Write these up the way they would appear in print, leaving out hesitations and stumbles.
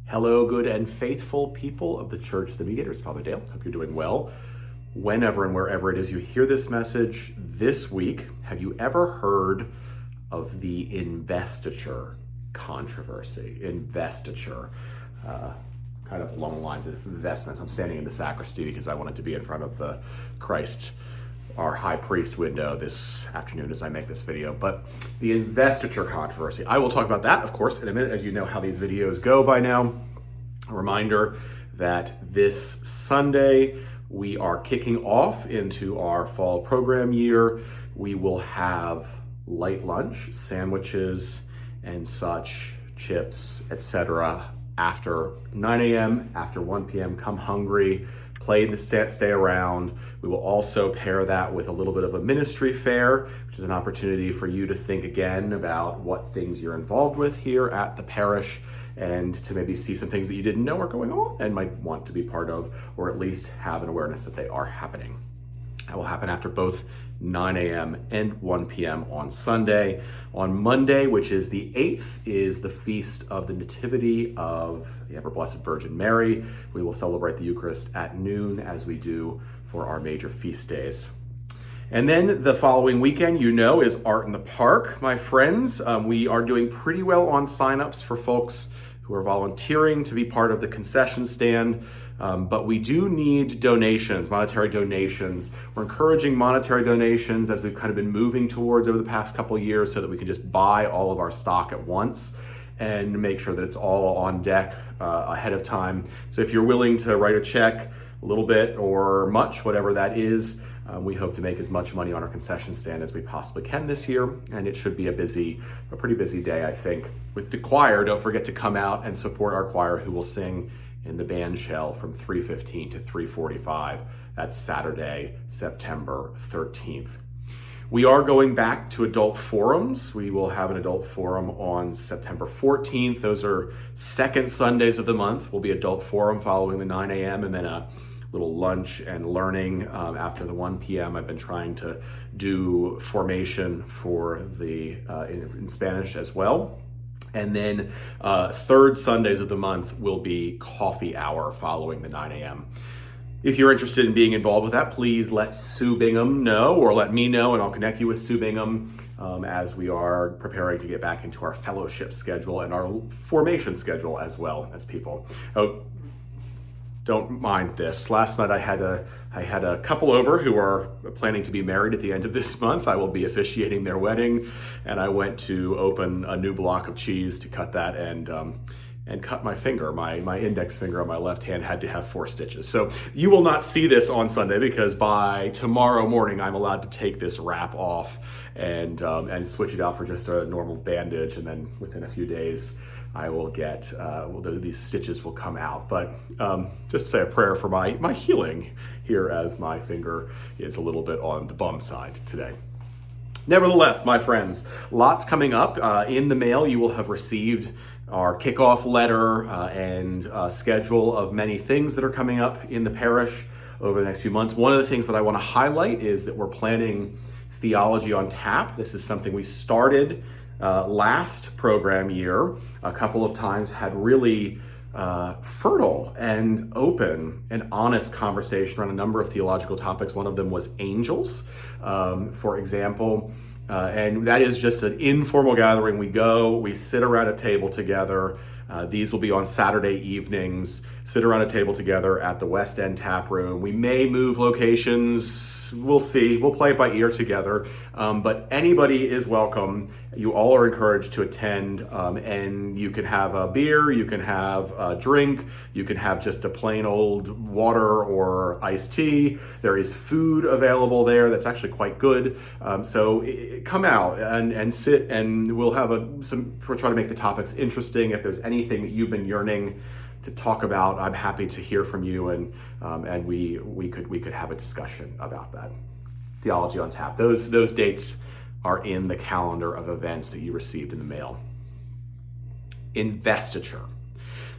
Hello, good and faithful people of the Church of the Mediators. Father Dale, hope you're doing well. Whenever and wherever it is you hear this message this week, have you ever heard of the investiture controversy? Investiture, kind of along the lines of investments. I'm standing in the sacristy because I wanted to be in front of the Christ, our high priest window this afternoon as I make this video. But the investiture controversy, I will talk about that, of course, in a minute, as you know how these videos go by now. A reminder that this Sunday we are kicking off into our fall program year. We will have light lunch, sandwiches and such, chips, etc. after 9 a.m., after 1 p.m. Come hungry, play the stay around. We will also pair that with a little bit of a ministry fair, which is an opportunity for you to think again about what things you're involved with here at the parish, and to maybe see some things that you didn't know are going on and might want to be part of, or at least have an awareness that they are happening. That will happen after both 9 a.m. and 1 p.m. on Sunday. On Monday, which is the 8th, is the Feast of the Nativity of the Ever-Blessed Virgin Mary. We will celebrate the Eucharist at noon, as we do for our major feast days. And then the following weekend, is Art in the Park, my friends. We are doing pretty well on signups for folks who are volunteering to be part of the concession stand. But we do need donations, monetary donations. We're encouraging monetary donations as we've kind of been moving towards over the past couple of years, so that we can just buy all of our stock at once and make sure that it's all on deck ahead of time. So if you're willing to write a check, a little bit or much, whatever that is, we hope to make as much money on our concession stand as we possibly can this year, and it should be a pretty busy day, I think. With the choir, don't forget to come out and support our choir, who will sing in the band shell from 3:15 to 3:45. That's Saturday, September 13th. We are going back to adult forums. We will have an adult forum on September 14th. Those are second Sundays of the month. Will be adult forum following the 9 a.m. and then a little lunch and learning after the 1 p.m. I've been trying to do formation for the in Spanish as well. And then third Sundays of the month will be coffee hour following the 9 a.m. If you're interested in being involved with that, please let Sue Bingham know, or let me know, and I'll connect you with Sue Bingham as we are preparing to get back into our fellowship schedule and our formation schedule as well as people. Oh, don't mind this. Last night I had a couple over who are planning to be married at the end of this month. I will be officiating their wedding, and I went to open a new block of cheese to cut that, and cut my finger. My index finger on my left hand had to have 4 stitches. So you will not see this on Sunday, because by tomorrow morning I'm allowed to take this wrap off and switch it out for just a normal bandage, and then within a few days I will get, these stitches will come out. But just to say a prayer for my healing here, as my finger is a little bit on the bum side today. Nevertheless, my friends, lots coming up. In the mail, you will have received our kickoff letter and schedule of many things that are coming up in the parish over the next few months. One of the things that I want to highlight is that we're planning Theology on Tap. This is something we started last program year, a couple of times, had really fertile and open and honest conversation around a number of theological topics. One of them was angels, for example, and that is just an informal gathering. We sit around a table together. These will be on Saturday evenings. Sit around a table together at the West End Tap Room. We may move locations. We'll see. We'll play it by ear together. But anybody is welcome. You all are encouraged to attend, and you can have a beer, you can have a drink, you can have just a plain old water or iced tea. There is food available there that's actually quite good. So come out and sit, and we'll have we'll try to make the topics interesting. If there's anything that you've been yearning to talk about, I'm happy to hear from you, and we could have a discussion about that. Theology on Tap. Those dates are in the calendar of events that you received in the mail. Investiture.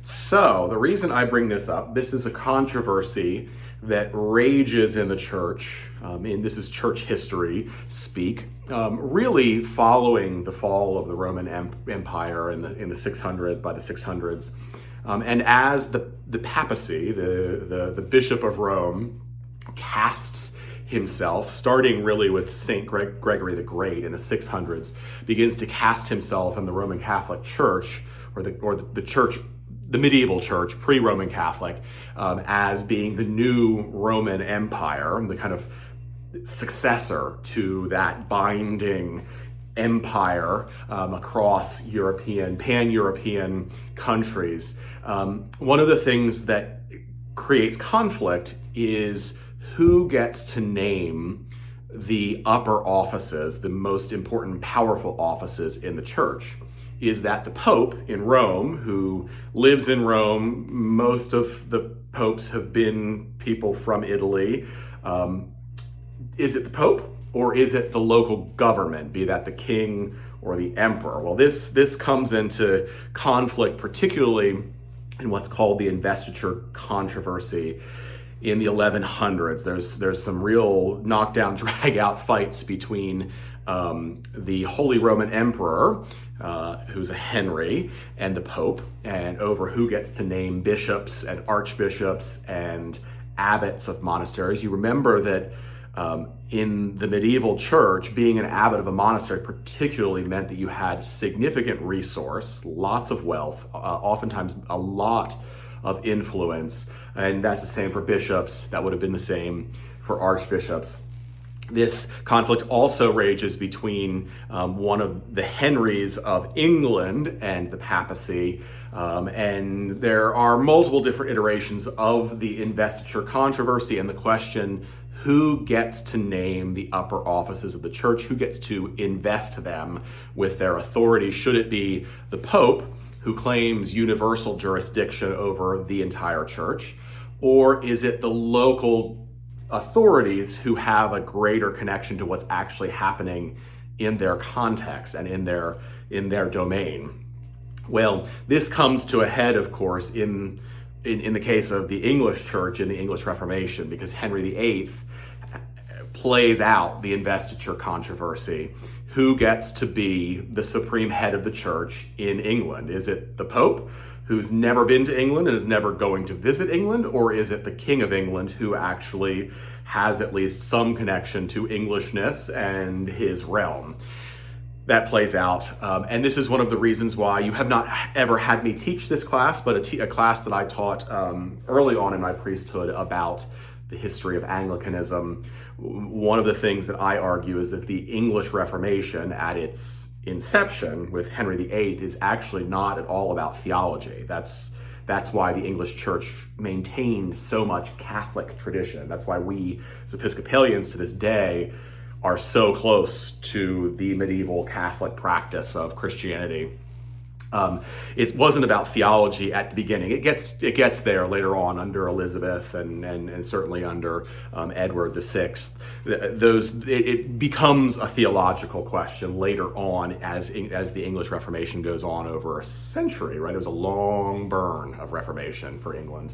So the reason I bring this up, this is a controversy that rages in the church, and this is church history speak, really following the fall of the Roman Empire in the 600s, by the 600s. And as the papacy, the Bishop of Rome, casts himself, starting really with St. Gregory the Great in the 600s, begins to cast himself in the Roman Catholic Church, or the church, the medieval church, pre-Roman Catholic, as being the new Roman Empire, the kind of successor to that binding empire across pan-European countries. One of the things that creates conflict is who gets to name the upper offices, the most important, powerful offices in the church. Is that the Pope in Rome, who lives in Rome? Most of the popes have been people from Italy. Is it the Pope, or is it the local government, be that the king or the emperor? Well, this comes into conflict, particularly in what's called the Investiture controversy in the 1100s. There's some real knockdown, drag-out fights between the Holy Roman Emperor, who's a Henry, and the Pope, and over who gets to name bishops and archbishops and abbots of monasteries. You remember that in the medieval church, being an abbot of a monastery particularly meant that you had significant resource, lots of wealth, oftentimes a lot of influence, and that's the same for bishops. That would have been the same for archbishops. This conflict also rages between one of the Henrys of England and the papacy, and there are multiple different iterations of the investiture controversy and the question, who gets to name the upper offices of the church? Who gets to invest them with their authority? Should it be the Pope, who claims universal jurisdiction over the entire church? Or is it the local authorities who have a greater connection to what's actually happening in their context and in their domain? Well, this comes to a head, of course, in the case of the English church in the English Reformation, because Henry VIII plays out the investiture controversy. Who gets to be the supreme head of the church in England? Is it the Pope, who's never been to England and is never going to visit England? Or is it the King of England, who actually has at least some connection to Englishness and his realm? That plays out. And this is one of the reasons why you have not ever had me teach this class, but a class that I taught early on in my priesthood about the history of Anglicanism. One of the things that I argue is that the English Reformation at its inception with Henry VIII is actually not at all about theology. That's why the English church maintained so much Catholic tradition. That's why we as Episcopalians to this day are so close to the medieval Catholic practice of Christianity. It wasn't about theology at the beginning. It gets there later on under Elizabeth and certainly under Edward VI. It becomes a theological question later on as the English Reformation goes on over a century, right? It was a long burn of Reformation for England.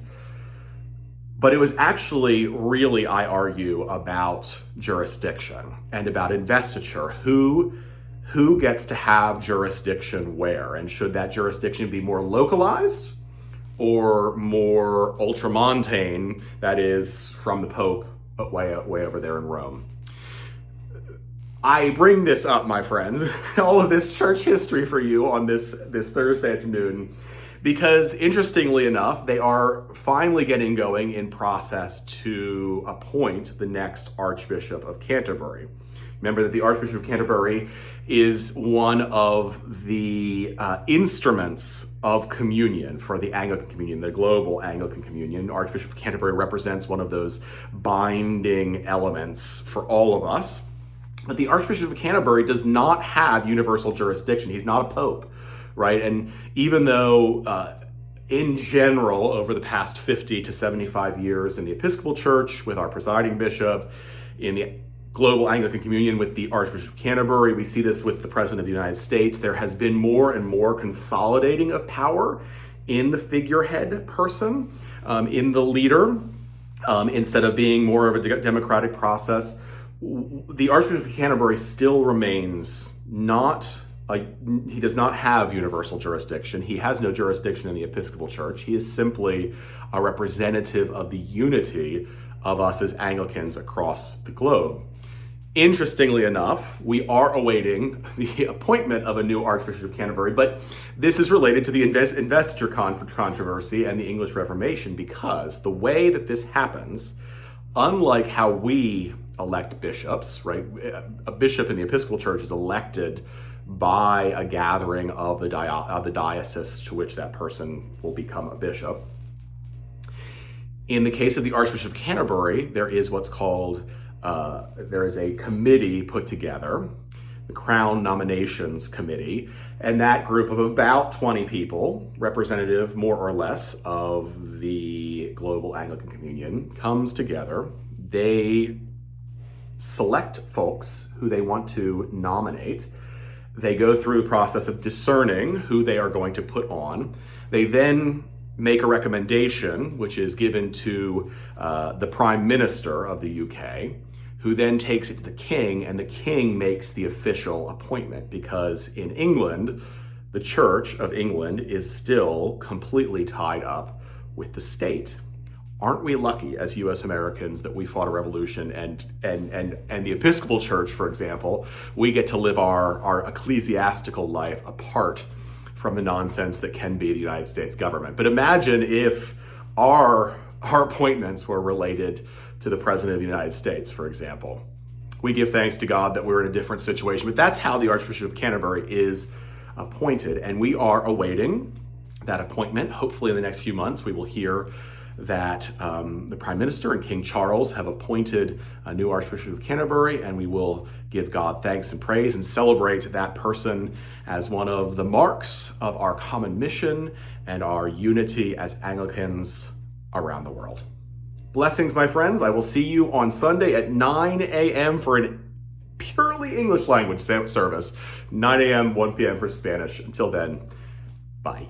But it was actually really, I argue, about jurisdiction and about investiture. Who gets to have jurisdiction where? And should that jurisdiction be more localized or more ultramontane, that is, from the Pope way over there in Rome? I bring this up, my friends, all of this church history for you on this Thursday afternoon, because interestingly enough, they are finally getting going in process to appoint the next Archbishop of Canterbury. Remember that the Archbishop of Canterbury is one of the instruments of communion for the Anglican Communion, the global Anglican Communion. Archbishop of Canterbury represents one of those binding elements for all of us. But the Archbishop of Canterbury does not have universal jurisdiction. He's not a pope, right? And even though in general, over the past 50 to 75 years in the Episcopal Church with our presiding bishop, in the global Anglican Communion with the Archbishop of Canterbury, we see this with the President of the United States, there has been more and more consolidating of power in the figurehead person, in the leader, instead of being more of a democratic process. The Archbishop of Canterbury still remains not he does not have universal jurisdiction. He has no jurisdiction in the Episcopal Church. He is simply a representative of the unity of us as Anglicans across the globe. Interestingly enough, we are awaiting the appointment of a new Archbishop of Canterbury, but this is related to the investiture controversy and the English Reformation, because the way that this happens, unlike how we elect bishops, right? A bishop in the Episcopal Church is elected by a gathering of the diocese to which that person will become a bishop. In the case of the Archbishop of Canterbury, there is what's called there is a committee put together, the Crown Nominations Committee, and that group of about 20 people, representative more or less of the global Anglican Communion, comes together. They select folks who they want to nominate. They go through a process of discerning who they are going to put on. They then make a recommendation, which is given to the Prime Minister of the UK, who then takes it to the King, and the King makes the official appointment, because in England, the Church of England is still completely tied up with the state. Aren't we lucky as US Americans that we fought a revolution, and the Episcopal Church, for example, we get to live our ecclesiastical life apart from the nonsense that can be the United States government. But imagine if our appointments were related to the President of the United States, for example. We give thanks to God that we're in a different situation, but that's how the Archbishop of Canterbury is appointed, and we are awaiting that appointment. Hopefully in the next few months, we will hear that the Prime Minister and King Charles have appointed a new Archbishop of Canterbury, and we will give God thanks and praise and celebrate that person as one of the marks of our common mission and our unity as Anglicans around the world. Blessings, my friends. I will see you on Sunday at 9 a.m. for an purely English language service, 9 a.m., 1 p.m. for Spanish. Until then, bye.